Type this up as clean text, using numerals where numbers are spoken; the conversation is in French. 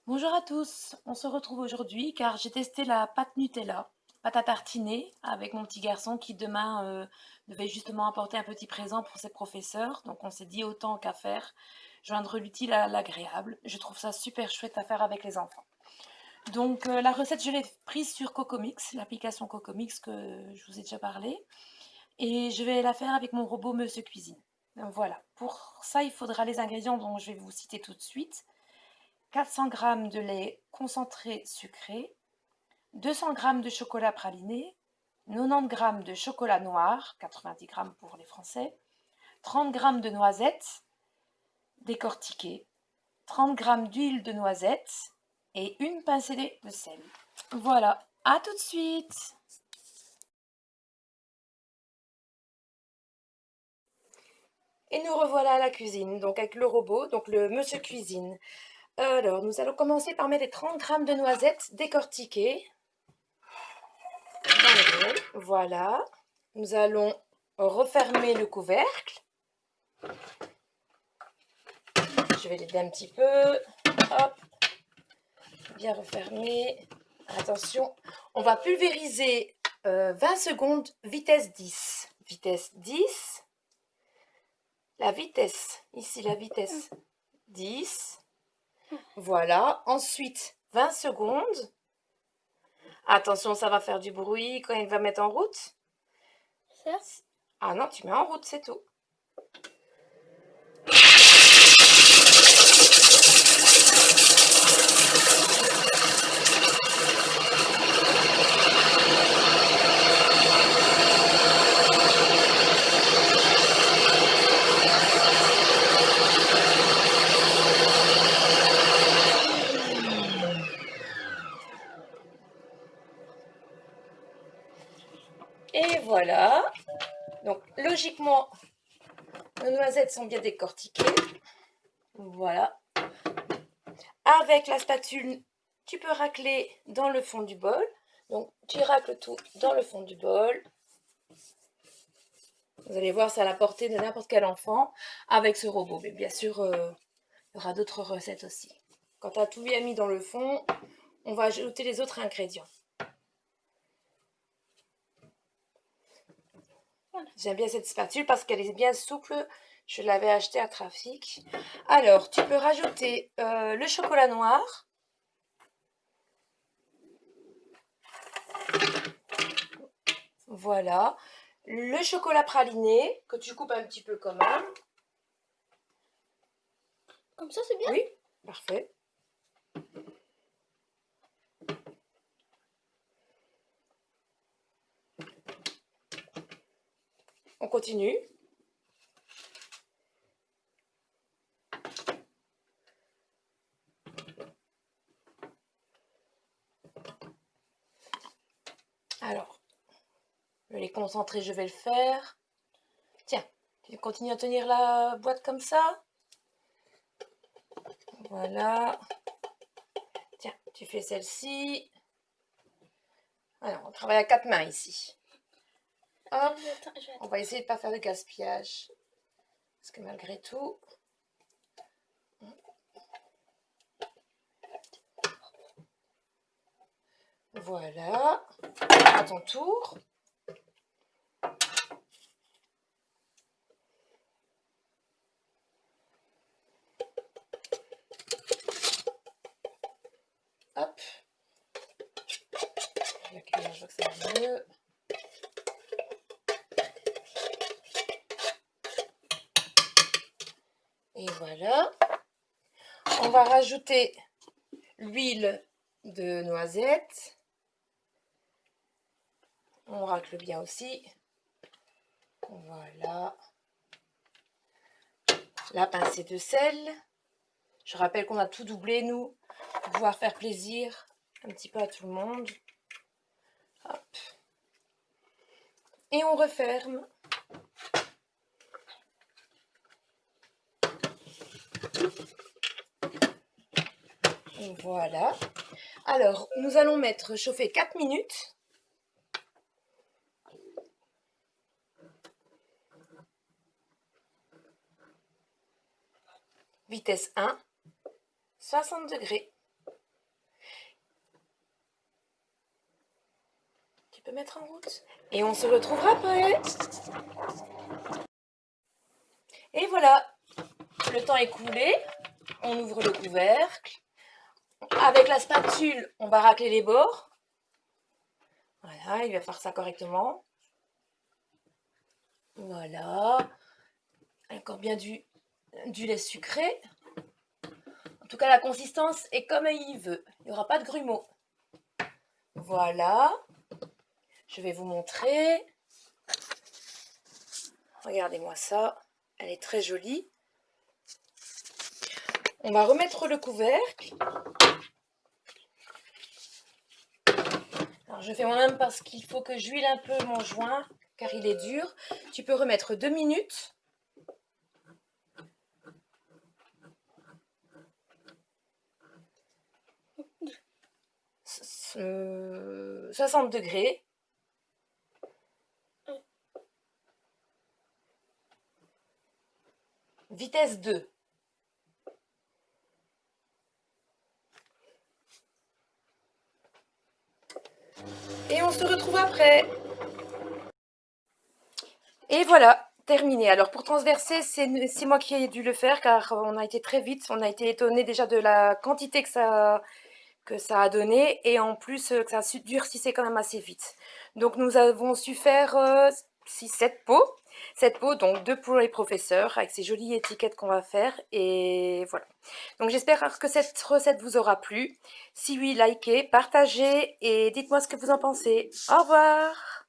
Bonjour à tous, on se retrouve aujourd'hui car j'ai testé la pâte Nutella, pâte à tartiner avec mon petit garçon qui demain devait justement apporter un petit présent pour ses professeurs. Donc on s'est dit autant qu'à faire, joindre l'utile à l'agréable. Je trouve ça super chouette à faire avec les enfants. Donc la recette je l'ai prise sur Cocomix, l'application Cocomix que je vous ai déjà parlé. Et je vais la faire avec mon robot Monsieur Cuisine. Donc voilà, pour ça il faudra les ingrédients dont je vais vous citer tout de suite. 400 g de lait concentré sucré, 200 g de chocolat praliné, 90 g de chocolat noir, 90 g pour les Français, 30 g de noisettes décortiquées, 30 g d'huile de noisette et une pincée de sel. Voilà, à tout de suite. Et nous revoilà à la cuisine, donc avec le robot, donc le Monsieur Cuisine. Alors, nous allons commencer par mettre les 30 g de noisettes décortiquées dans le bol. Voilà. Nous allons refermer le couvercle. Je vais l'aider un petit peu. Hop. Bien refermer. Attention. On va pulvériser 20 secondes, vitesse 10. Vitesse 10. La vitesse. Ici, la vitesse 10. Voilà. Ensuite, 20 secondes. Attention, ça va faire du bruit quand il va mettre en route. Ah non, tu mets en route, c'est tout. Et voilà. Donc, logiquement, nos noisettes sont bien décortiquées. Voilà. Avec la spatule, tu peux racler dans le fond du bol. Donc, tu racles tout dans le fond du bol. Vous allez voir, c'est à la portée de n'importe quel enfant avec ce robot. Mais bien sûr, il y aura d'autres recettes aussi. Quand tu as tout bien mis dans le fond, on va ajouter les autres ingrédients. J'aime bien cette spatule parce qu'elle est bien souple. Je l'avais achetée à Trafic. Alors, tu peux rajouter le chocolat noir. Voilà. Le chocolat praliné, que tu coupes un petit peu quand même. Comme ça, c'est bien? Oui, parfait. On continue. Alors, le lait concentré, je vais le faire. Tiens, tu continues à tenir la boîte comme ça. Voilà. Tiens, tu fais celle-ci. Alors, on travaille à 4 mains ici. Hop, on va essayer de ne pas faire de gaspillage. Parce que malgré tout... Voilà. À ton tour. Hop. La cuillère, je vois que ça va mieux. Et voilà. On va rajouter l'huile de noisette. On racle bien aussi. Voilà. La pincée de sel. Je rappelle qu'on a tout doublé, nous, pour pouvoir faire plaisir un petit peu à tout le monde. Hop. Et on referme. Voilà. Alors, nous allons mettre chauffer 4 minutes. Vitesse 1, 60 degrés. peux mettre en route. Et on se retrouvera après. Et voilà, le temps écoulé, on ouvre le couvercle. Avec la spatule, on va racler les bords. Voilà, il va faire ça correctement. Voilà. Encore bien du lait sucré. En tout cas, la consistance est comme il veut. Il n'y aura pas de grumeaux. Voilà. Je vais vous montrer. Regardez-moi ça. Elle est très jolie. On va remettre le couvercle. Alors, je fais moi-même parce qu'il faut que j'huile un peu mon joint, car il est dur. Tu peux remettre 2 minutes. 60 degrés. Vitesse 2. Et on se retrouve après. Et voilà, terminé. Alors pour transverser, c'est moi qui ai dû le faire car on a été très vite. On a été étonné déjà de la quantité que ça a donné et en plus que ça durcissait quand même assez vite. Donc nous avons su faire 7 pots. 7 pots, donc 2 pour les professeurs avec ces jolies étiquettes qu'on va faire et voilà. Donc j'espère que cette recette vous aura plu. Si oui, likez, partagez et dites-moi ce que vous en pensez. Au revoir!